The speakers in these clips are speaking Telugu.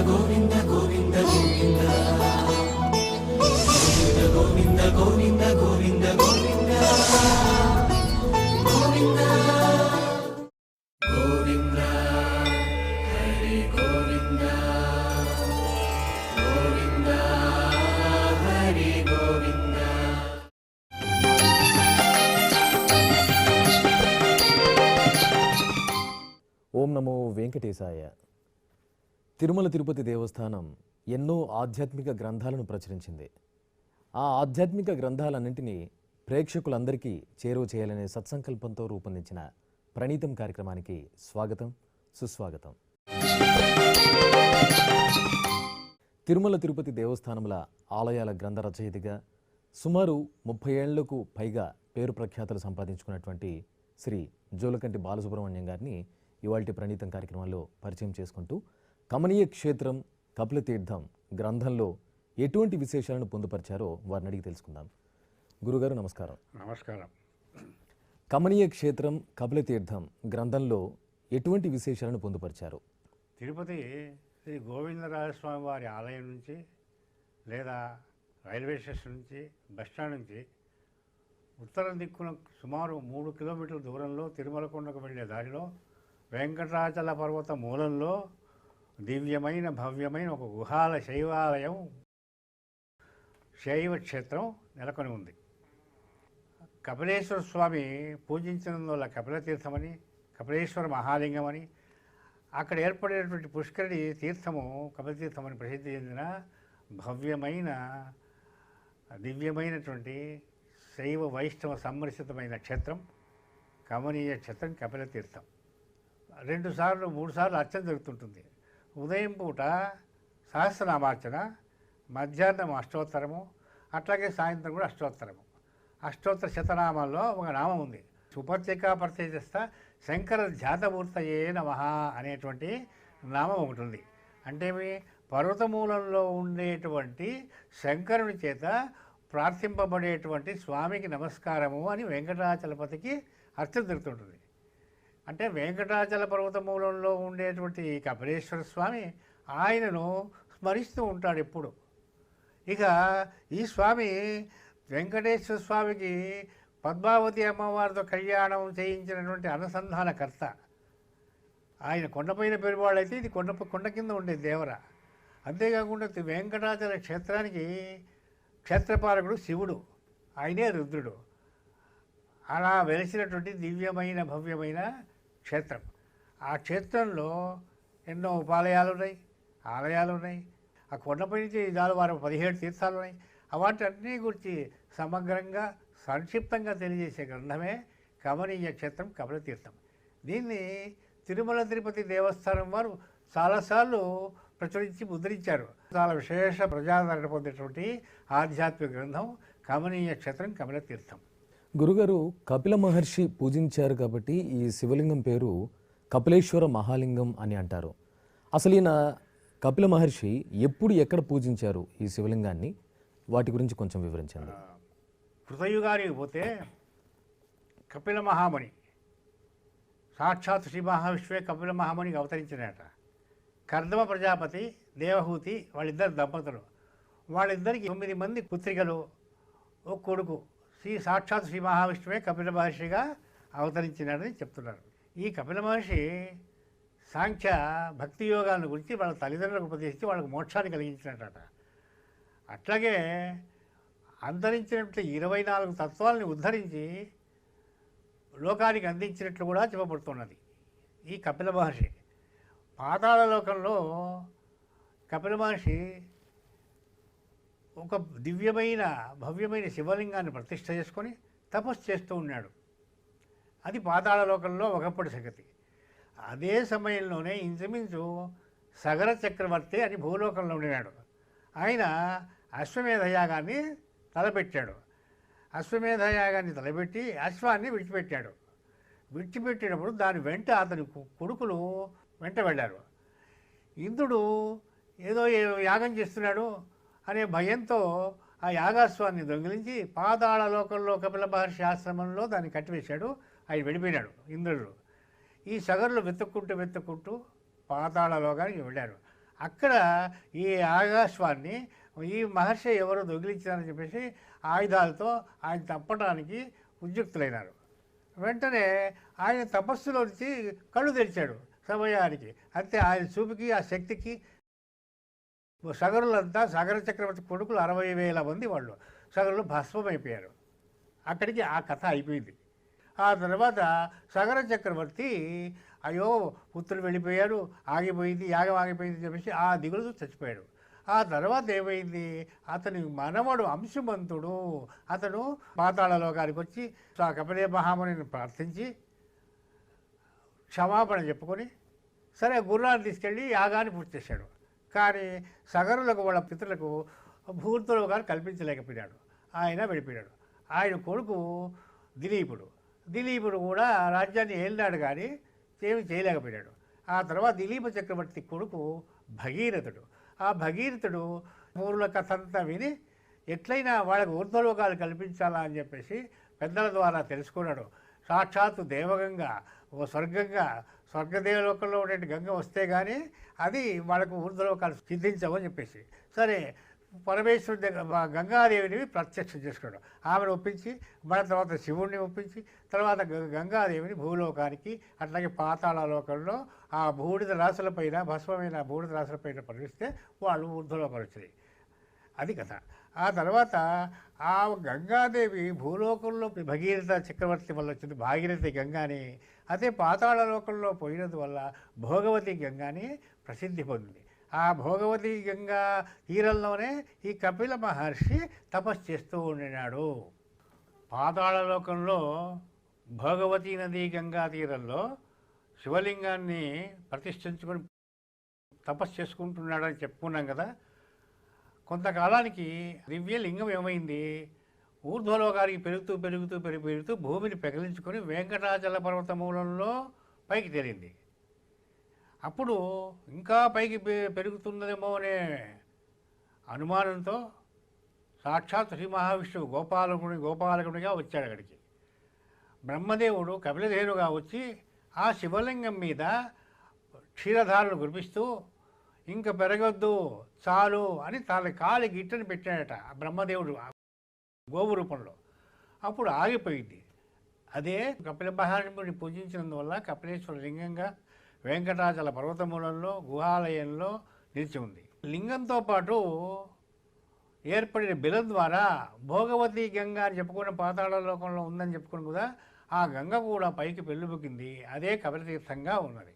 గోవింద గోవింద గోవింద గోవింద గోవింద గోవింద గోవింద గోవింద గోవింద హరి గోవింద గోవింద హరి గోవింద. ఓం నమో వెంకటేశాయ. తిరుమల తిరుపతి దేవస్థానం ఎన్నో ఆధ్యాత్మిక గ్రంథాలను ప్రచురించింది. ఆ ఆధ్యాత్మిక గ్రంథాలన్నింటినీ ప్రేక్షకులందరికీ చేరువ చేయాలనే సత్సంకల్పంతో రూపొందించిన ప్రణీతం కార్యక్రమానికి స్వాగతం, సుస్వాగతం. తిరుమల తిరుపతి దేవస్థానముల ఆలయాల గ్రంథ రచయితగా సుమారు 30 ఏళ్లకు పైగా పేరు ప్రఖ్యాతులు సంపాదించుకున్నటువంటి శ్రీ జోలకంటి బాలసుబ్రహ్మణ్యం గారిని ఇవాల్టి ప్రణీతం కార్యక్రమంలో పరిచయం చేసుకుంటూ కమనీయ క్షేత్రం కపిలతీర్థం గ్రంథంలో ఎటువంటి విశేషాలను పొందుపరిచారో వారిని అడిగి తెలుసుకుందాం. గురుగారు నమస్కారం. నమస్కారం. కమనీయ క్షేత్రం కపిలతీర్థం గ్రంథంలో ఎటువంటి విశేషాలను పొందుపరిచారు? తిరుపతి శ్రీ గోవిందరాజస్వామి వారి ఆలయం నుంచి లేదా రైల్వే స్టేషన్ నుంచి బస్టాండ్ నుంచి ఉత్తరం దిక్కున సుమారు 3 కిలోమీటర్ల దూరంలో తిరుమల కొండకు వెళ్ళే దారిలో వెంకటాచల పర్వత మూలంలో దివ్యమైన భవ్యమైన ఒక గుహాల శైవాలయం, శైవ క్షేత్రం నెలకొని ఉంది. కపిలేశ్వర స్వామి పూజించినందువల్ల కపిలతీర్థమని, కపిలేశ్వర మహాలింగమని, అక్కడ ఏర్పడేటువంటి పుష్కరిణి తీర్థము కపిలతీర్థమని ప్రసిద్ధి చెందిన భవ్యమైన దివ్యమైనటువంటి శైవ వైష్ణవ సంరక్షితమైన క్షేత్రం కమనీయ క్షేత్రం కపిలతీర్థం. 2 సార్లు 3 సార్లు అర్చన జరుగుతుంటుంది. ఉదయం పూట సహస్రనామార్చన, మధ్యాహ్నం అష్టోత్తరము, అట్లాగే సాయంత్రం కూడా అష్టోత్తరము. అష్టోత్తర శతనామాల్లో ఒక నామం ఉంది, సుపత్రికా ప్రత్యేజస్థ శంకర ధ్యాతమూర్తయే నమః అనేటువంటి నామం ఒకటి ఉంది. అంటే పర్వతమూలంలో ఉండేటువంటి శంకరుని చేత ప్రార్థింపబడేటువంటి స్వామికి నమస్కారము అని వెంకటాచలపతికి అర్చన జరుగుతుంటుంది. అంటే వెంకటాచల పర్వతమూలంలో ఉండేటువంటి కపిలేశ్వర స్వామి ఆయనను స్మరిస్తూ ఉంటాడు ఎప్పుడు. ఇక ఈ స్వామి వెంకటేశ్వర స్వామికి పద్మావతి అమ్మవారితో కళ్యాణం చేయించినటువంటి అనుసంధానకర్త. ఆయన కొండపైన పెరువాళ్ళైతే ఇది కొండ కింద ఉండే దేవర. అంతేకాకుండా వెంకటాచల క్షేత్రానికి క్షేత్రపాలకుడు శివుడు, ఆయనే రుద్రుడు. అలా వెలిసినటువంటి దివ్యమైన భవ్యమైన క్షేత్రం. ఆ క్షేత్రంలో ఎన్నో ఉపాలయాలు ఉన్నాయి, ఆలయాలు ఉన్నాయి. ఆ కొండపై నుంచి వారు 17 తీర్థాలు ఉన్నాయి. వాటన్నీ గురించి సమగ్రంగా సంక్షిప్తంగా తెలియజేసే గ్రంథమే కమనీయ క్షేత్రం కపిలతీర్థం. దీన్ని తిరుమల తిరుపతి దేవస్థానం వారు చాలాసార్లు ప్రచురించి ముద్రించారు. చాలా విశేష ప్రజాదరణ పొందేటువంటి ఆధ్యాత్మిక గ్రంథం కమనీయ క్షేత్రం కపిలతీర్థం. గురుగారు, కపిల మహర్షి పూజించారు కాబట్టి ఈ శివలింగం పేరు కపిలేశ్వర మహాలింగం అని అంటారు. అసలు ఈయన కపిల మహర్షి ఎప్పుడు ఎక్కడ పూజించారు ఈ శివలింగాన్ని? వాటి గురించి కొంచెం వివరించండి. కృతయుగానికి పోతే కపిల మహాముని సాక్షాత్ శ్రీ మహావిష్ణువే కపిల మహామునికి అవతరించినట. కర్దమ ప్రజాపతి, దేవహూతి వాళ్ళిద్దరు దంపతులు. వాళ్ళిద్దరికి 9 మంది పుత్రికలు, ఒక కొడుకు. సాక్షాత్ శ్రీ మహావిష్ణువే కపిల మహర్షిగా అవతరించినాడని చెప్తున్నారు. ఈ కపిల మహర్షి సాంఖ్య భక్తి యోగాలను గురించి వాళ్ళ తల్లిదండ్రులకు ఉపదేశించి వాళ్ళకు మోక్షాన్ని కలిగించినట్ట. అట్లాగే అంతరించినట్లు 24 తత్వాలని ఉద్ధరించి లోకానికి అందించినట్లు కూడా చెప్పబడుతున్నది ఈ కపిల మహర్షి. పాతాళ లోకంలో కపిల మహర్షి ఒక దివ్యమైన భవ్యమైన శివలింగాన్ని ప్రతిష్ఠ చేసుకొని తపస్సు చేస్తూ ఉన్నాడు. అది పాతాళ లోకంలో ఒకప్పటి సంగతి. అదే సమయంలోనే ఇంచుమించు సగర చక్రవర్తి అని భూలోకంలో ఉండినాడు. ఆయన అశ్వమేధ యాగాన్ని తలపెట్టాడు. అశ్వమేధ యాగాన్ని తలపెట్టి అశ్వాన్ని విడిచిపెట్టాడు. విడిచిపెట్టినప్పుడు దాని వెంట అతని కొడుకులు వెంట వెళ్ళారు. ఇంద్రుడు ఏదో యాగం చేస్తున్నాడు అనే భయంతో ఆ యాగాశ్వాన్ని దొంగిలించి పాతాళ లోకంలో కపిల మహర్షి ఆశ్రమంలో దాన్ని కట్టివేశాడు. ఆయన వెళ్ళిపోయినాడు ఇంద్రుడు. ఈ సగరులు వెతుక్కుంటూ పాతాళ లోకానికి వెళ్ళారు. అక్కడ ఈ ఆకాశ్వాన్ని ఈ మహర్షి ఎవరో దొంగిలించారని చెప్పేసి ఆయుధాలతో ఆయన తప్పడానికి ఉద్యుక్తులైనారు. వెంటనే ఆయన తపస్సులోంచి కళ్ళు తెరిచాడు సమయానికి. అంతే ఆయన చూపుకి ఆ శక్తికి సగరులంతా సగర చక్రవర్తి కొడుకులు 60,000 మంది వాళ్ళు సగరులు భస్మమైపోయారు. అక్కడికి ఆ కథ అయిపోయింది. ఆ తర్వాత సగర చక్రవర్తి అయ్యో పుత్రులు వెళ్ళిపోయారు, ఆగిపోయింది, యాగం ఆగిపోయింది చెప్పేసి ఆ దిగులు చచ్చిపోయాడు. ఆ తర్వాత ఏమైంది, అతని మనవడు అంశుమంతుడు అతను పాతాళ లోకానికి వచ్చి కపిలే మహామునిని ప్రార్థించి క్షమాపణ చెప్పుకొని సరే గుర్రాన్ని తీసుకెళ్ళి యాగాన్ని పూర్తి చేశాడు. కానీ సగరులకు వాళ్ళ పితృలకు భూర్తులోకాన్ని కల్పించలేకపోయాడు. ఆయన వెళ్ళిపోయాడు. ఆయన కొడుకు దిలీపుడు కూడా రాజ్యాన్ని ఏలినాడు కానీ ఏమి చేయలేకపోయాడు. ఆ తర్వాత దిలీప చక్రవర్తి కొడుకు భగీరథుడు. ఆ భగీరథుడు ఊర్ల కథ అంతా విని ఎట్లయినా వాళ్ళకు ఊర్ధ్వలోకాలు కల్పించాలా అని చెప్పేసి పెద్దల ద్వారా తెలుసుకున్నాడు. సాక్షాత్తు దేవగంగ ఓ స్వర్గదేవలోకంలో ఉండే గంగ వస్తే కానీ అది వాళ్ళకు ఊర్ధ్వలోకాలు సిద్ధించవని చెప్పేసి సరే పరమేశ్వరుడి దగ్గర గంగాదేవిని ప్రత్యక్షం చేసుకున్నాడు. ఆమెను ఒప్పించి మన తర్వాత శివుడిని ఒప్పించి తర్వాత గంగాదేవిని భూలోకానికి అట్లాగే పాతాళ లోకంలో ఆ బూడిద రాశులపైన భస్మమైన బూడిద రాశులపైన పరిగిస్తే వాళ్ళు ఊర్ధ్వలోకాలు వచ్చినాయి. అది కథ. ఆ తర్వాత ఆ గంగాదేవి భూలోకంలో భగీరథ చక్రవర్తి వల్ల వచ్చింది భాగీరథి గంగాని. అదే పాతాళ లోకంలో పోయినందువల్ల భోగవతి గంగాని ప్రసిద్ధి పొందింది. ఆ భోగవతి గంగా తీరంలోనే ఈ కపిల మహర్షి తపస్సు చేస్తూ ఉండినాడు. పాతాళ లోకంలో భోగవతి నది గంగా తీరంలో శివలింగాన్ని ప్రతిష్ఠించుకొని తపస్సు చేసుకుంటున్నాడని చెప్పుకున్నాం కదా. కొంతకాలానికి దివ్యలింగం ఏమైంది, ఊర్ధ్వలోకానికి పెరుగుతూ భూమిని పెగిలించుకొని వెంకటాచల పర్వత మూలంలో పైకి తేలింది. అప్పుడు ఇంకా పైకి పెరుగుతున్నదేమో అనే అనుమానంతో సాక్షాత్ శ్రీ మహావిష్ణువు గోపాలకుడిగా వచ్చాడు అక్కడికి. బ్రహ్మదేవుడు కపిలదేవుడుగా వచ్చి ఆ శివలింగం మీద క్షీరధారలు కురిపిస్తూ ఇంక పెరగొద్దు చాలు అని తన కాలి గిట్టని పెట్టాడట బ్రహ్మదేవుడు గోవు రూపంలో. అప్పుడు ఆగిపోయింది. అదే కపిల మహాముని పూజించినందువల్ల కపిలేశ్వర లింగంగా వెంకటాచల పర్వతమూలంలో గుహాలయంలో నిలిచి ఉంది. లింగంతో పాటు ఏర్పడిన బిలం ద్వారా భోగవతి గంగ అని చెప్పుకున్న పాతాళ లోకంలో ఉందని చెప్పుకున్నాం కదా, ఆ గంగ కూడా పైకి పెళ్ళుబుకింది. అదే కపిలతీర్థంగా ఉన్నది.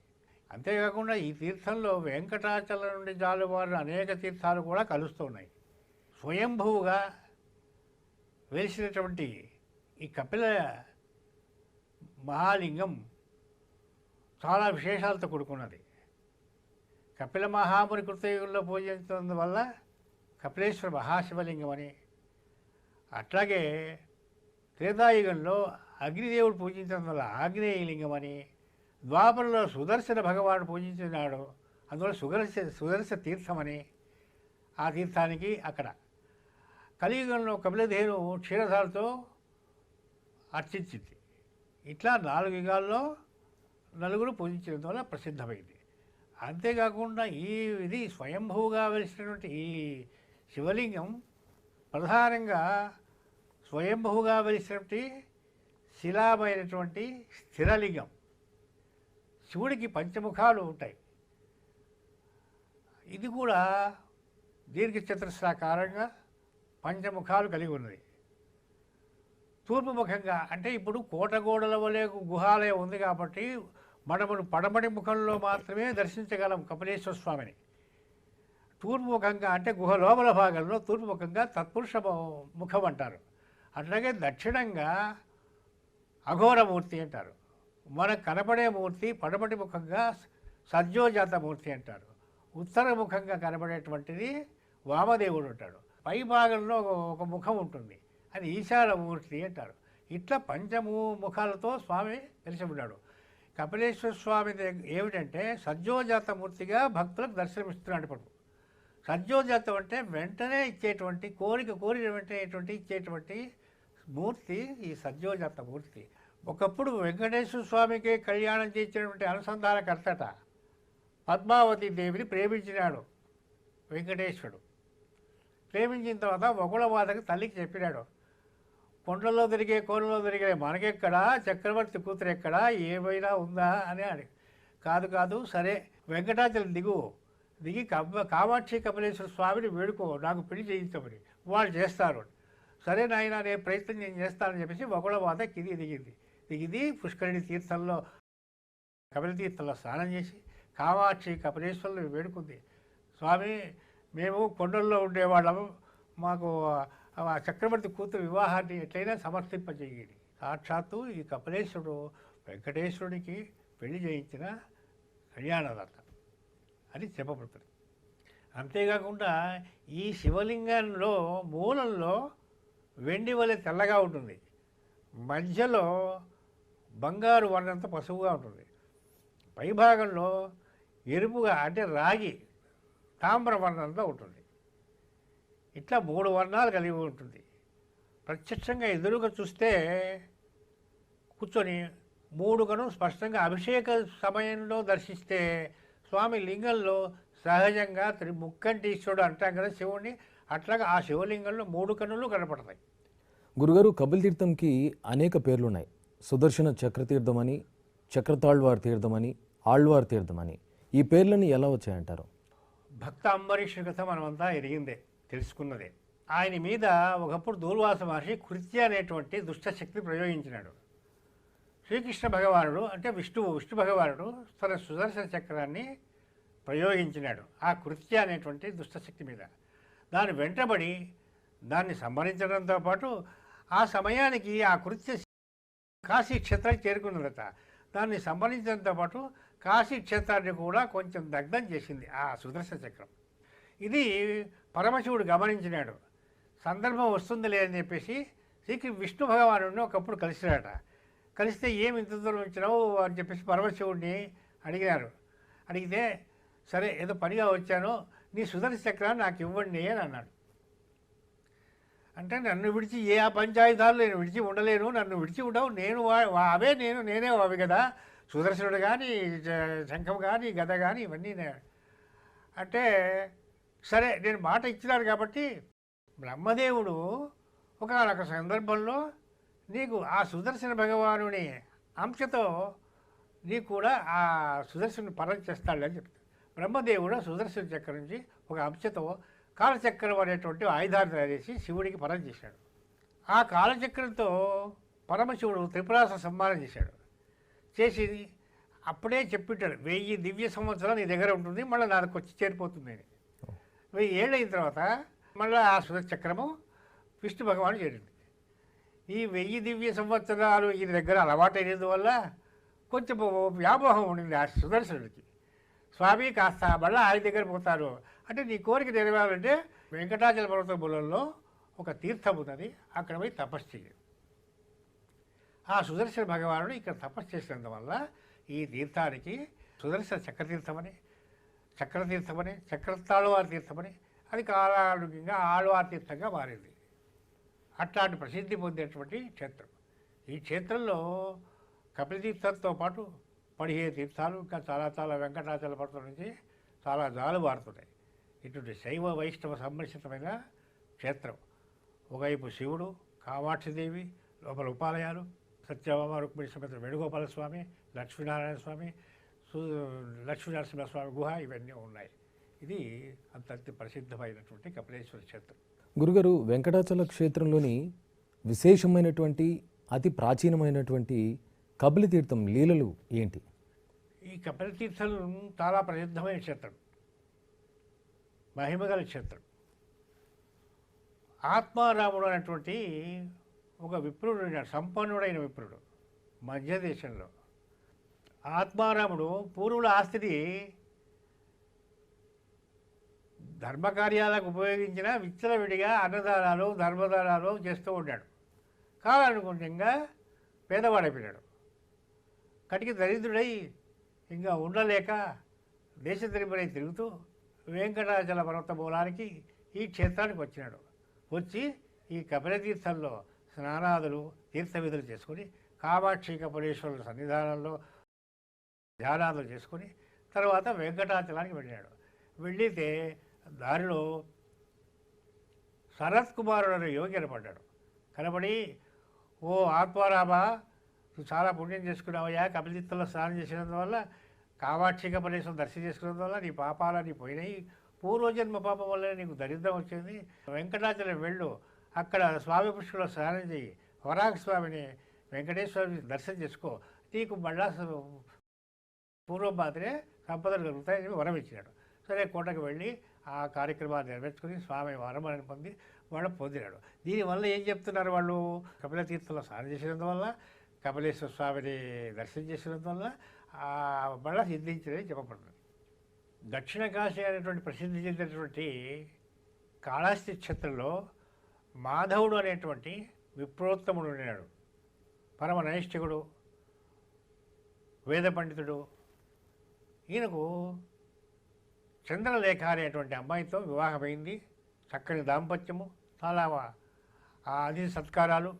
అంతేకాకుండా ఈ తీర్థంలో వెంకటాచలం నుండి జాలువారిన అనేక తీర్థాలు కూడా కలుస్తున్నాయి. స్వయంభూగా వెలిసినటువంటి ఈ కపిల మహాలింగం చాలా విశేషాలతో కూడుకున్నది. కపిల మహాముని కృతయుగంలో పూజించడం వల్ల కపిలేశ్వర మహాశివలింగం అని, అట్లాగే త్రేతాయుగంలో అగ్నిదేవుడు పూజించడం వల్ల ఆగ్నేయలింగం అని, ద్వాపరలో సుదర్శన భగవానుడు పూజించినాడు అందువల్ల సుదర్శన తీర్థమని ఆ తీర్థానికి అక్కడ. కలియుగంలో కపిలదేవుడు క్షీరధారతో అర్చించింది. ఇట్లా 4 యుగాల్లో నలుగురు పూజించడం వల్ల ప్రసిద్ధమైంది. అంతేకాకుండా ఇది స్వయంభూగా వెలిసినటువంటి ఈ శివలింగం ప్రధానంగా స్వయంభూగా వెలిసినటువంటి శిలామైనటువంటి స్థిరలింగం. శివుడికి పంచముఖాలు ఉంటాయి. ఇది కూడా దీర్ఘచతురస్రాకారంగా పంచముఖాలు కలిగి ఉన్నది. తూర్పు ముఖంగా అంటే ఇప్పుడు కోటగోడల వలె గుహాలయం ఉంది కాబట్టి మనమును పడమటి ముఖంలో మాత్రమే దర్శించగలం కపిలేశ్వర స్వామిని. తూర్పు ముఖంగా అంటే గుహ లోపల భాగంలో తూర్పు ముఖంగా తత్పురుష ముఖం అంటారు. అట్లాగే దక్షిణంగా అఘోరమూర్తి అంటారు. మనకు కనపడే మూర్తి పడమటి ముఖంగా సద్యోజాత మూర్తి అంటారు. ఉత్తర ముఖంగా కనబడేటువంటిది వామదేవుడు ఉంటాడు. పై భాగంలో ఒక ముఖం ఉంటుంది, అది ఈశానమూర్తి అంటారు. ఇట్లా ముఖాలతో స్వామి తెలిసి ఉన్నాడు. కపిలేశ్వర స్వామి ఏమిటంటే సద్యోజాత మూర్తిగా భక్తులకు దర్శనమిస్తున్నాడు. ఇప్పుడు సద్యోజాతం అంటే వెంటనే ఇచ్చేటువంటి కోరిన వెంటనే ఇచ్చేటువంటి మూర్తి ఈ సద్యోజాత మూర్తి. ఒకప్పుడు వెంకటేశ్వర స్వామికి కళ్యాణం చేసినటువంటి అనుసంధానకర్తట పద్మావతి దేవిని ప్రేమించినాడు వెంకటేశ్వరుడు. ప్రేమించిన తర్వాత వకుళమాతకి తల్లికి చెప్పినాడు, కొండల్లో తిరిగే కోనలో తిరిగే మనకెక్కడా, చక్రవర్తి కూతురు ఎక్కడా, ఏమైనా ఉందా అని అడిగి, కాదు కాదు సరే వెంకటాచలం దిగి కామాక్షి కమలేశ్వర స్వామిని వేడుకో, నాకు పెళ్లి చేయించమని. వాళ్ళు చేస్తారు. సరే నాయన నేను ప్రయత్నం నేను చేస్తానని చెప్పేసి వకుళమాత దిగింది పుష్కరిణి తీర్థంలో కపిల తీర్థంలో స్నానం చేసి కామాక్షి కపిలేశ్వరుని వేడుకుంది. స్వామి మేము కొండల్లో ఉండేవాళ్ళము, మాకు ఆ చక్రవర్తి కూతురు వివాహాన్ని ఎట్లయినా సమర్థింపజేయండి. సాక్షాత్తు ఈ కపిలేశ్వరుడు వెంకటేశ్వరుడికి పెళ్లి చేయించిన కళ్యాణదాత అని చెప్పబడుతుంది. అంతేకాకుండా ఈ శివలింగంలో మూలంలో వెండి వలె తెల్లగా ఉంటుంది, మధ్యలో బంగారు వర్ణంతో పసుపుగా ఉంటుంది, పైభాగంలో ఎరుపుగా అంటే రాగి తామ్ర వర్ణంతో ఉంటుంది. ఇట్లా 3 వర్ణాలు కలిగి ఉంటుంది. ప్రత్యక్షంగా ఎదురుగా చూస్తే కూర్చొని 3 కను స్పష్టంగా అభిషేక సమయంలో దర్శిస్తే స్వామి లింగంలో సహజంగా ముక్కంటీశ్వరుడు అంటాం కదా శివుడిని, అట్లాగా ఆ శివలింగంలో 3 కన్నులు కనపడతాయి. గురుగారు, కపిల తీర్థంకి అనేక పేర్లున్నాయి. సుదర్శన చక్రతీర్థమని, చక్రతాళ్వార్ తీర్థమని, ఆళ్వార్ తీర్థమని. ఈ పేర్లని ఎలా వచ్చాయంటారు? భక్త అంబరీష్ కథ మనమంతా ఎరిగిందే, తెలుసుకున్నదే. ఆయన మీద ఒకప్పుడు దూర్వాస మహర్షి కృత్య అనేటువంటి దుష్టశక్తి ప్రయోగించినాడు. శ్రీకృష్ణ భగవానుడు అంటే విష్ణు భగవానుడు తన సుదర్శన చక్రాన్ని ప్రయోగించినాడు ఆ కృత్య అనేటువంటి దుష్టశక్తి మీద. దాని వెంటబడి దాన్ని సంహరించడంతో పాటు ఆ సమయానికి ఆ కృత్య కాశీ క్షేత్రానికి చేరుకున్నదట. దాన్ని సంహరించడంతో పాటు కాశీ క్షేత్రాన్ని కూడా కొంచెం దగ్ధం చేసింది ఆ సుదర్శన చక్రం. ఇది పరమశివుడు గమనించినాడు. సందర్భం వస్తుందిలే అని చెప్పేసి విష్ణు భగవానుడిని ఒకప్పుడు కలిసినాడట. కలిస్తే ఏమి ఇంత దూరం వచ్చినావు అని చెప్పేసి పరమశివుడిని అడిగినారు. అడిగితే సరే ఏదో పనిగా వచ్చాను, నీ సుదర్శన చక్రాన్ని నాకు ఇవ్వండి అని అన్నాడు. అంటే నన్ను విడిచి ఏ ఆ పంచాయుధాలు నేను విడిచి ఉండలేను, నన్ను విడిచి ఉండవు, నేను అవే నేనే అవి కదా, సుదర్శనుడు కానీ శంఖం కానీ గద కానీ ఇవన్నీ అంటే సరే నేను మాట ఇచ్చినాను కాబట్టి బ్రహ్మదేవుడు ఒకనొక సందర్భంలో నీకు ఆ సుదర్శన భగవానుని అంశతో నీకు కూడా ఆ సుదర్శను పరం చేస్తాడని చెప్తాడు. బ్రహ్మదేవుడు సుదర్శన చక్రం నుంచి ఒక అంశతో కాలచక్రం అనేటువంటి ఆయుధాన్ని తయారు చేసి శివుడికి పరం చేశాడు. ఆ కాలచక్రంతో పరమశివుడు త్రిపురాసుర సంహారం చేశాడు. చేసి అప్పుడే చెప్పింటాడు 1000 దివ్య సంవత్సరాలు నీ దగ్గర ఉంటుంది, మళ్ళీ నాకు వచ్చి చేరిపోతుంది అని. 1000 ఏళ్ళు అయిన తర్వాత మళ్ళీ ఆ సుదర్శక్రము విష్ణు భగవాను చేరింది. ఈ 1000 దివ్య సంవత్సరాలు ఈ దగ్గర అలవాటైనందువల్ల కొంచెం వ్యామోహం ఉండింది ఆ సుదర్శనుడికి. స్వామి కాస్త మళ్ళీ ఆయన దగ్గర పోతారు అంటే నీ కోరిక నెరవేరాలంటే వెంకటాచల పర్వత మూలంలో ఒక తీర్థం ఉన్నది, అక్కడ పోయి తపస్సు చేయాలి. ఆ సుదర్శన భగవానుడు ఇక్కడ తపస్సు చేసినందువల్ల ఈ తీర్థానికి సుదర్శన చక్రతీర్థమని, చక్రతాళ్వార్ తీర్థమని, అది కాలానుగుణంగా ఆళ్వార్ తీర్థంగా మారింది. అట్లాంటి ప్రసిద్ధి పొందేటువంటి క్షేత్రం. ఈ క్షేత్రంలో కపిల తీర్థంతో పాటు 17 తీర్థాలు ఇంకా చాలా వెంకటాచల పర్వతం నుంచి చాలా జాలువారుతున్నాయి. ఇటువంటి శైవ వైష్ణవ సంరక్షితమైన క్షేత్రం. ఒకవైపు శివుడు, కామాక్షిదేవి, లోపల ఉపాలయాలు, సత్యభామ రుక్మిణి సమేత వేణుగోపాల స్వామి, లక్ష్మీనారాయణ స్వామి, లక్ష్మీనరసింహస్వామి గుహ ఇవన్నీ ఉన్నాయి. ఇది అంత ప్రసిద్ధమైనటువంటి కపిలేశ్వర క్షేత్రం. గురుగారు, వెంకటాచల క్షేత్రంలోని విశేషమైనటువంటి అతి ప్రాచీనమైనటువంటి కపిల తీర్థం లీలలు ఏంటి? ఈ కపిల తీర్థం చాలా ప్రసిద్ధమైన క్షేత్రం, మహిమగల క్షేత్రం. ఆత్మారాముడు అనేటువంటి ఒక విప్రుడు, సంపన్నుడైన విప్రుడు మధ్యదేశంలో. ఆత్మారాముడు పూర్వుల ఆస్తిని ధర్మకార్యాలకు ఉపయోగించిన విచ్చలవిడిగా అన్నదానాలు ధర్మదానాలు చేస్తూ ఉన్నాడు. కాలానుగుణంగా పేదవాడైపోయాడు. కటికి దరిద్రుడై ఇంకా ఉండలేక దేశద్రిమరై తిరుగుతూ వెంకటాచల పర్వత మూలానికి ఈ క్షేత్రానికి వచ్చినాడు. వచ్చి ఈ కపిల తీర్థంలో స్నానాదులు తీర్థ విధులు చేసుకుని కామాక్షి కపిలేశ్వరుల సన్నిధానంలో ధ్యానాదులు చేసుకుని తర్వాత వెంకటాచలానికి వెళ్ళాడు. వెళ్ళితే దారిలో శరత్ కుమారుడు అనే యోగి కనపడ్డాడు. కనబడి, ఓ ఆత్మారామా, నువ్వు చాలా పుణ్యం చేసుకున్నావయ్యా, కపిలతీర్థంలో స్నానం చేసినందువల్ల, కామాక్షి కపిలేశ్వరం దర్శనం చేసుకున్నందువల్ల నీ పాపాలన్నీ పోయినాయి. పూర్వజన్మ పాపం వల్ల నీకు దరిద్రం వచ్చింది. వెంకటాచలం వెళ్ళు, అక్కడ స్వామి పుష్కరంలో స్నానం చేయి, వరాహ స్వామిని వెంకటేశ్వరుని దర్శనం చేసుకో, నీకు మళ్ళా పూర్వం మాత్రమే సంపదలు కలుగుతాయని వరం ఇచ్చినాడు. సరే, కోటకు వెళ్ళి ఆ కార్యక్రమాన్ని నెరవేర్చుకుని స్వామి వరమని పొంది వాడు పొందినాడు. దీనివల్ల ఏం చెప్తున్నారు వాళ్ళు? కపిలతీర్థంలో స్నానం చేసినందువల్ల, కపిలేశ్వర స్వామిని దర్శనం చేసినందువల్ల మళ్ళా సిద్ధించినది చెప్పబడుతుంది. దక్షిణ కాశీ అనేటువంటి ప్రసిద్ధి చెందినటువంటి కాళహస్తి క్షేత్రంలో మాధవుడు అనేటువంటి విప్రోత్తముడు ఉన్నాడు. పరమ నైష్ఠికుడు, వేద పండితుడు. ఈయనకు చంద్రలేఖ అనేటువంటి అమ్మాయితో వివాహమైంది. చక్కని దాంపత్యము, చాలా అతిథి సత్కారాలు,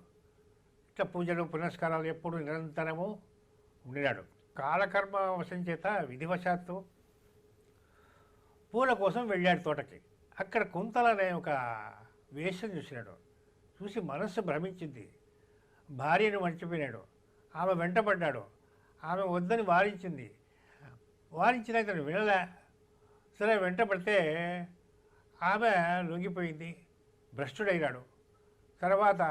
ఇట్లా పూజలు పునస్కారాలు ఎప్పుడు నిరంతరము ఉండినాడు. కాలకర్మ వశం చేత విధివశాత్తు పూల కోసం వెళ్ళాడు తోటకి. అక్కడ కుంతల అనే ఒక వేషం చూసినాడు. చూసి మనస్సు భ్రమించింది. భార్యను మర్చిపోయినాడు. ఆమె వెంటపడ్డాడు. ఆమె వద్దని వారించింది. వారించిన ఇతను వినలే. సరే, వెంటపడితే ఆమె లొంగిపోయింది. భ్రష్టుడైనాడు. తర్వాత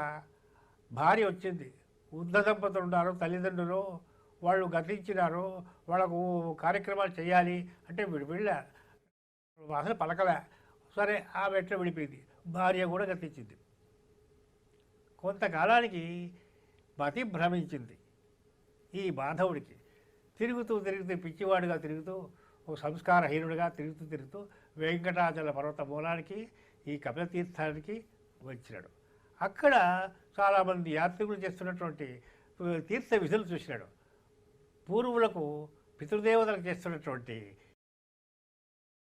భార్య వచ్చింది. వృద్ధ దంపతులు ఉన్నారు, తల్లిదండ్రులు, వాళ్ళు గతించినారు, వాళ్ళకు కార్యక్రమాలు చేయాలి అంటే వీడు వెళ్ళా, అసలు పలకలే. సరే, ఆమె ఎట్లా విడిపోయింది. భార్య కూడా గతించింది. కొంతకాలానికి మతి భ్రమించింది ఈ మాధవుడికి. తిరుగుతూ పిచ్చివాడుగా తిరుగుతూ, ఓ సంస్కారహీనుడిగా తిరుగుతూ వెంకటాచల పర్వత మూలానికి, ఈ కపిలతీర్థానికి వచ్చినాడు. అక్కడ చాలామంది యాత్రికులు చేస్తున్నటువంటి తీర్థ విధులు చూసినాడు. పూర్వులకు పితృదేవతలకు చేస్తున్నటువంటి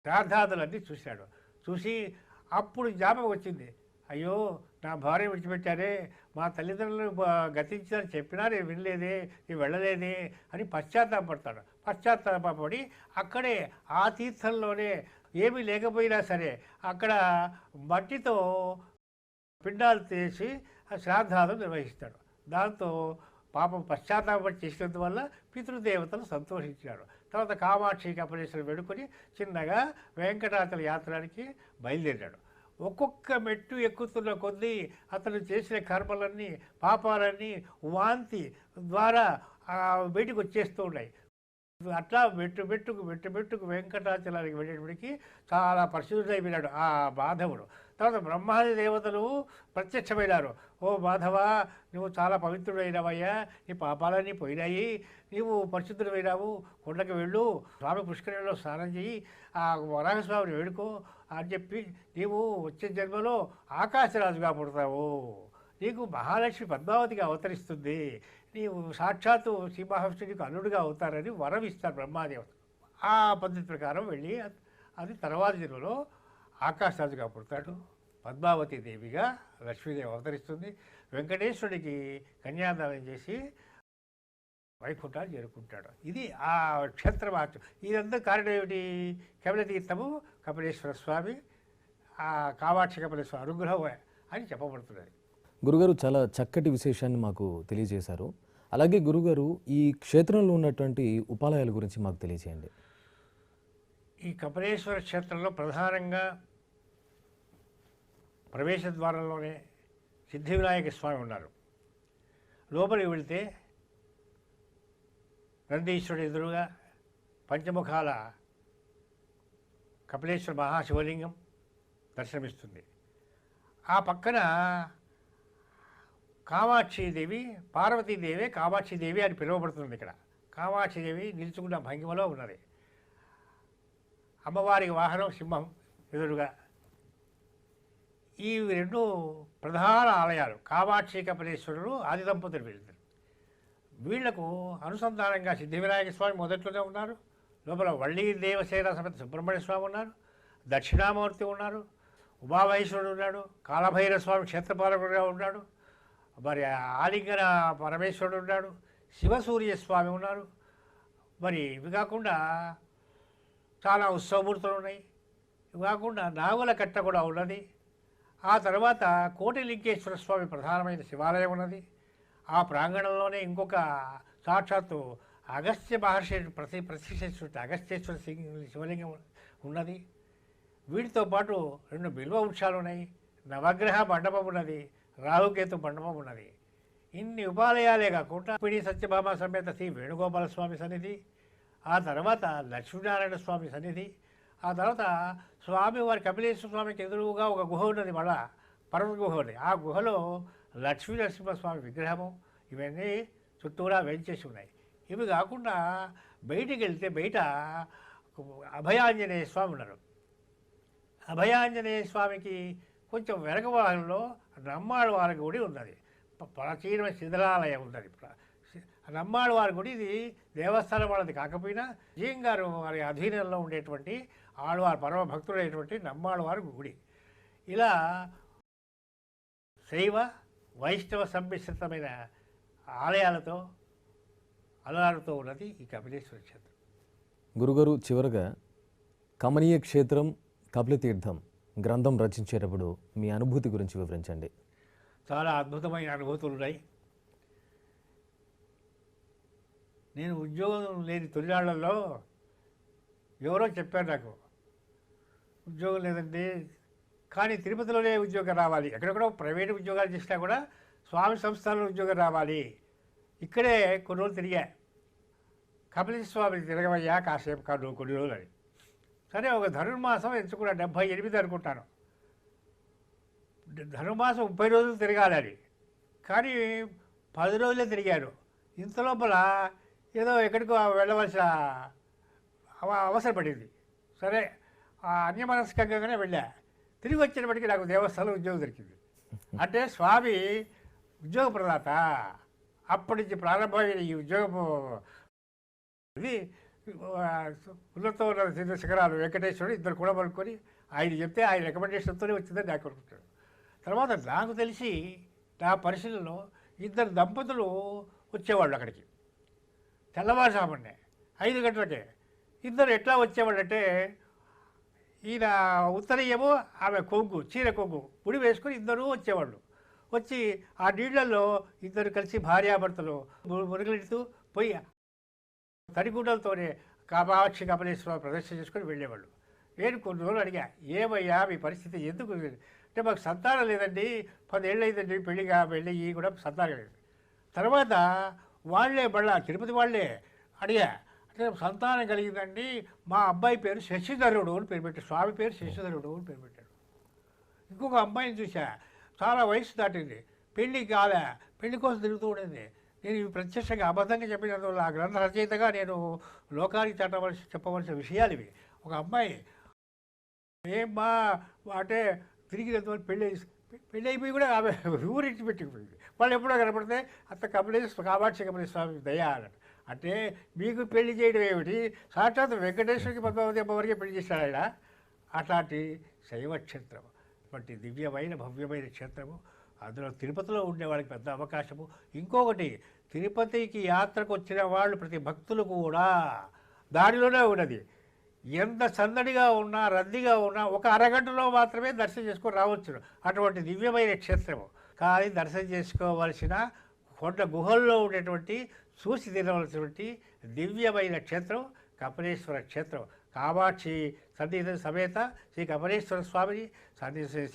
శ్రాద్ధాదులన్నీ చూశాడు. చూసి అప్పుడు జ్ఞాపకం వచ్చింది, అయ్యో, నా భార్య విడిచిపెట్టారే, మా తల్లిదండ్రులు గతించారని చెప్పినా నేను వినలేదే, నేను వెళ్ళలేదే అని పశ్చాత్తాపడతాడు. పశ్చాత్తాపడి అక్కడే ఆ తీర్థంలోనే ఏమీ లేకపోయినా సరే అక్కడ మట్టితో పిండాలు తీసి ఆ శ్రాద్ధాలు నిర్వహిస్తాడు. దాంతో పాపం పశ్చాత్తాపడి చేసినందువల్ల పితృదేవతలు సంతోషించారు. తర్వాత కామాక్షి కపిలేశ్వరం వేడుకొని చిన్నగా వెంకటాచల యాత్రానికి బయలుదేరాడు. ఒక్కొక్క మెట్టు ఎక్కుతున్న కొద్దీ అతను చేసిన కర్మలన్నీ, పాపాలన్నీ వాంతి ద్వారా బయటకు వచ్చేస్తూ ఉన్నాయి. అట్లా మెట్టు వెంకటాచలానికి వెళ్ళేటప్పటికి చాలా పరిశుద్ధుడైపోయినాడు ఆ మాధవుడు. తర్వాత బ్రహ్మాది దేవతలు ప్రత్యక్షమైనారు. ఓ మాధవ, నువ్వు చాలా పవిత్రుడైనవయ్యా, నీ పాపాలన్నీ పోయినాయి, నీవు పరిశుద్ధుడైనావు, కొండకు వెళ్ళు, స్వామి పుష్కరంలో స్నానం చేయి, ఆ వరాహస్వామిని వేడుకో అని చెప్పి, నీవు వచ్చే జన్మలో ఆకాశరాజుగా పుడతావు, నీకు మహాలక్ష్మి పద్మావతిగా అవతరిస్తుంది, నీవు సాక్షాత్తు శ్రీ మహావిష్ణునికి అల్లుడుగా అవుతారని వరం ఇస్తారు బ్రహ్మాదేవత. ఆ పద్ధతి ప్రకారం వెళ్ళి అది తర్వాత జన్మలో ఆకాశరాజుగా పుడతాడు. పద్మావతి దేవిగా లక్ష్మీదేవి అవతరిస్తుంది. వెంకటేశ్వరుడికి కన్యాదానం చేసి వైకుంఠాన్ని చేరుకుంటాడు. ఇది ఆ క్షేత్ర మహత్యం. ఇదంతా కారణం ఏమిటి? కపిలతీర్థము, కపిలేశ్వర స్వామి, ఆ కామాక్షి కపిలేశ్వర అనుగ్రహం అని చెప్పబడుతున్నది. గురుగారు చాలా చక్కటి విశేషాన్ని మాకు తెలియజేశారు. అలాగే గురుగారు, ఈ క్షేత్రంలో ఉన్నటువంటి ఉపాలయాల గురించి మాకు తెలియజేయండి. ఈ కపిలేశ్వర క్షేత్రంలో ప్రధానంగా ప్రవేశ ద్వారంలోనే సిద్ధివినాయక స్వామి ఉన్నారు. లోపలికి వెళితే నందీశ్వరుడు ఎదురుగా పంచముఖాల కపిలేశ్వర మహాశివలింగం దర్శనమిస్తుంది. ఆ పక్కన కామాక్షిదేవి, పార్వతీదేవి కామాక్షిదేవి అని పిలువబడుతుంది. ఇక్కడ కామాక్షిదేవి నిలుచుకున్న భంగిమలో ఉన్నది. అమ్మవారికి వాహనం సింహం ఎదురుగా. ఈ రెండు ప్రధాన ఆలయాలు కామాక్షి కపిలేశ్వరుడు ఆది దంపతులు వీళ్ళిద్దరు. వీళ్లకు అనుసంధానంగా సిద్ధివినాయక స్వామి మొదట్లోనే ఉన్నారు. లోపల వళ్ళీ దేవసేన సమేత సుబ్రహ్మణ్య స్వామి ఉన్నారు, దక్షిణామూర్తి ఉన్నారు, ఉమామహేశ్వరుడు ఉన్నాడు, కాలభైరవ స్వామి క్షేత్రపాలకుడుగా ఉన్నాడు, మరి ఆలింగన పరమేశ్వరుడు ఉన్నాడు, శివసూర్య స్వామి ఉన్నారు. మరి ఇవి కాకుండా చాలా ఉత్సవమూర్తులు ఉన్నాయి. ఇవి కాకుండా నాగుల కట్ట కూడా ఉన్నది. ఆ తర్వాత కోటిలింగేశ్వర స్వామి ప్రధానమైన శివాలయం ఉన్నది. ఆ ప్రాంగణంలోనే ఇంకొక సాక్షాత్తు అగస్త్య మహర్షి ప్రతిష్ఠించిన అగస్త్యేశ్వర శివలింగం ఉన్నది. వీటితో పాటు 2 బిల్వ వృక్షాలు ఉన్నాయి. నవగ్రహ మండపం ఉన్నది. రాహుకేతు మండపం ఉన్నది. ఇన్ని ఉపాలయాలే కాకుండా పిడి సత్యభామ సమేత శ్రీ వేణుగోపాల స్వామి సన్నిధి, ఆ తర్వాత లక్ష్మీనారాయణ స్వామి సన్నిధి, ఆ తర్వాత స్వామివారి కపిలేశ్వర స్వామికి ఎదురుగా ఒక గుహ ఉన్నది, మళ్ళా పర్వత గుహ ఉంది. ఆ గుహలో లక్ష్మీ నరసింహస్వామి విగ్రహము ఇవన్నీ చుట్టూరా వేయించేసి ఉన్నాయి. ఇవి కాకుండా బయటికి వెళ్తే బయట అభయాంజనేయ స్వామి ఉన్నారు. అభయాంజనేయ స్వామికి కొంచెం వెనక భాగంలో నమ్మాళ్ళవారి గుడి ఉన్నది. ప్రాచీనమైన శిథిలాలయం ఉన్నది. నమ్మాళ్ళవారి గుడి ఇది దేవస్థానం వాళ్ళది కాకపోయినా జీఎం గారు వారి అధీనంలో ఉండేటువంటి ఆళ్వారు పరమ భక్తుడైనటువంటి నమ్మాళ్ళవారి గుడి. ఇలా శైవ వైష్ణవ సమ్మిశ్రితమైన ఆలయాలతో అలరారుతో ఉన్నది ఈ కపిలేశ్వర క్షేత్రం. గురుగారు, చివరగా కమనీయ క్షేత్రం కపిలతీర్థం గ్రంథం రచించేటప్పుడు మీ అనుభూతి గురించి వివరించండి. చాలా అద్భుతమైన అనుభూతులు ఉన్నాయి. నేను ఉద్యోగం లేని తొలినాళ్లలో ఎవరో చెప్పారు నాకు, ఉద్యోగం లేదండి కానీ తిరుపతిలోనే ఉద్యోగం రావాలి, ఎక్కడెక్కడో ప్రైవేట్ ఉద్యోగాలు చేసినా కూడా స్వామి సంస్థల్లో ఉద్యోగం రావాలి. ఇక్కడే కొన్ని రోజులు తిరిగా, కపిలేశ్వర స్వామిని తిరగవయ్యా కాసేపు కాదు కొన్ని రోజులు అని. సరే, ఒక ధనుర్మాసం ఎంచుకున్నా, 78 అనుకుంటాను. ధనుర్మాసం 30 రోజులు తిరగాలని, కానీ 10 రోజులే తిరిగాను. ఇంత లోపల ఏదో ఎక్కడికో వెళ్ళవలసిన అవసరం పడింది. సరే, అన్యమనస్కంగానే వెళ్ళా. తిరిగి వచ్చేటప్పటికి నాకు దేవస్థానంలో ఉద్యోగం దొరికింది. అంటే స్వామి ఉద్యోగ ప్రదాత. అప్పటి నుంచి ప్రారంభమైన ఈ ఉద్యోగము ఇది ఉన్నతో ఉన్న శిఖరాలు వెంకటేశ్వరుడు ఇద్దరు కూడా పడుకొని ఆయన చెప్తే ఆయన రికమెండేషన్తోనే వచ్చిందని నాకు అనుకుంటాడు. తర్వాత నాకు తెలిసి నా పరిశీలనలో 2 దంపతులు వచ్చేవాళ్ళు అక్కడికి తెల్లవారుజామునే 5 గంటలకే. ఇద్దరు ఎట్లా వచ్చేవాళ్ళంటే, ఈయన ఉత్తరీయము, ఆమె కొంగు, చీర కొంగు ముడి వేసుకొని ఇద్దరు వచ్చేవాళ్ళు. వచ్చి ఆ నీళ్లలో ఇద్దరు కలిసి భార్యాభర్తలు మురుగులిడుతూ పోయి తడిగుడ్డలతోనే కామాక్షి కపిలేశ్వర ప్రదర్శన చేసుకొని వెళ్ళేవాళ్ళు. నేను కొన్ని రోజులు అడిగా, ఏమయ్యా మీ పరిస్థితి ఎందుకు అంటే, మాకు సంతానం లేదండి, 10 ఏళ్ళు అయిందండి పెళ్ళి కూడా సంతానం లేదు. తర్వాత వాళ్ళే మళ్ళా తిరుపతి వాళ్ళే అడిగా, అంటే సంతానం కలిగిందండి, మా అబ్బాయి పేరు శశిధరుడు అని పేరు పెట్టాడు, స్వామి పేరు శశిధరుడు అని పేరు పెట్టాడు. ఇంకొక అమ్మాయిని చూసా, చాలా వయసు దాటింది, పెళ్ళి కాలే, పెళ్లి కోసం తిరుగుతూ ఉండేది. నేను ఇవి ప్రత్యక్షంగా అబద్ధంగా చెప్పినందువల్ల ఆ గ్రంథ రచయితగా నేను లోకానికి చెప్పవలసిన విషయాలు ఇవి. ఒక అమ్మాయి ఏమ్మా అంటే తిరిగి పెళ్ళి అయిపోయి కూడా ఆమె ఊరించి పెట్టుకుపోయింది. వాళ్ళు ఎప్పుడో కనపడితే అత్త కామాక్షి కపిలేశ్వర స్వామి దయా అన్నట్టు. అంటే మీకు పెళ్లి చేయడం ఏమిటి, సాక్షాత్ వెంకటేశ్వరికి పద్మావతి అమ్మవారికి పెళ్లి చేశాడు ఆయన. అట్లాంటి శైవ క్షేత్రం, అటువంటి దివ్యమైన భవ్యమైన క్షేత్రము. అందులో తిరుపతిలో ఉండే వాళ్ళకి పెద్ద అవకాశము. ఇంకొకటి, తిరుపతికి యాత్రకు వచ్చిన వాళ్ళు ప్రతి భక్తులు కూడా దారిలోనే ఉన్నది. ఎంత సందడిగా ఉన్నా రద్దీగా ఉన్నా ఒక అరగంటలో మాత్రమే దర్శనం చేసుకొని రావచ్చు. అటువంటి దివ్యమైన క్షేత్రము. కానీ దర్శనం చేసుకోవలసిన కొండ గుహల్లో ఉండేటువంటి చూసి తినవలసినటువంటి దివ్యమైన క్షేత్రం కపిలేశ్వర క్షేత్రం. కామాక్షి సన్నిధి సమేత శ్రీ కపిలేశ్వర స్వామిని,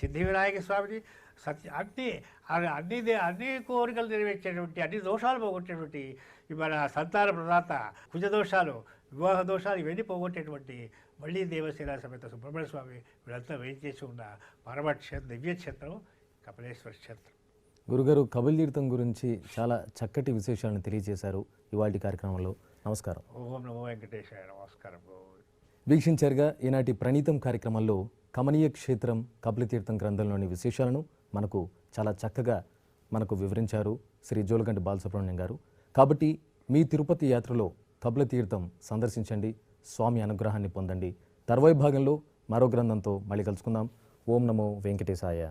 సిద్ధి వినాయక స్వామిని, అన్ని కోరికలు నెరవేర్చేటువంటి, అన్ని దోషాలు పోగొట్టేటువంటి, మన సంతాన ప్రదాత, కుజ దోషాలు, వివాహ దోషాలు ఇవన్నీ పోగొట్టేటువంటి మళ్ళీ దేవసేన సమేత సుబ్రహ్మణ్య స్వామి వీళ్ళంతా వేయించేసి ఉన్న దివ్య క్షేత్రం కపిలేశ్వర క్షేత్రం. గురుగారు, కపిలతీర్థం గురించి చాలా చక్కటి విశేషాలను తెలియజేశారు ఇవాళ కార్యక్రమంలో. నమస్కారం. ఓం నమో వెంకటేశాయ. నమస్కారం. వీక్షించారుగా ఈనాటి ప్రణీతం కార్యక్రమంలో కమనీయ క్షేత్రం కపిలతీర్థం గ్రంథంలోని విశేషాలను మనకు చాలా చక్కగా వివరించారు శ్రీ జోలకంటి బాలసుబ్రహ్మణ్యం గారు. కాబట్టి మీ తిరుపతి యాత్రలో కపిలతీర్థం సందర్శించండి, స్వామి అనుగ్రహాన్ని పొందండి. తర్వాయి భాగంలో మరో గ్రంథంతో మళ్ళీ కలుసుకుందాం. ఓం నమో వెంకటేశాయ.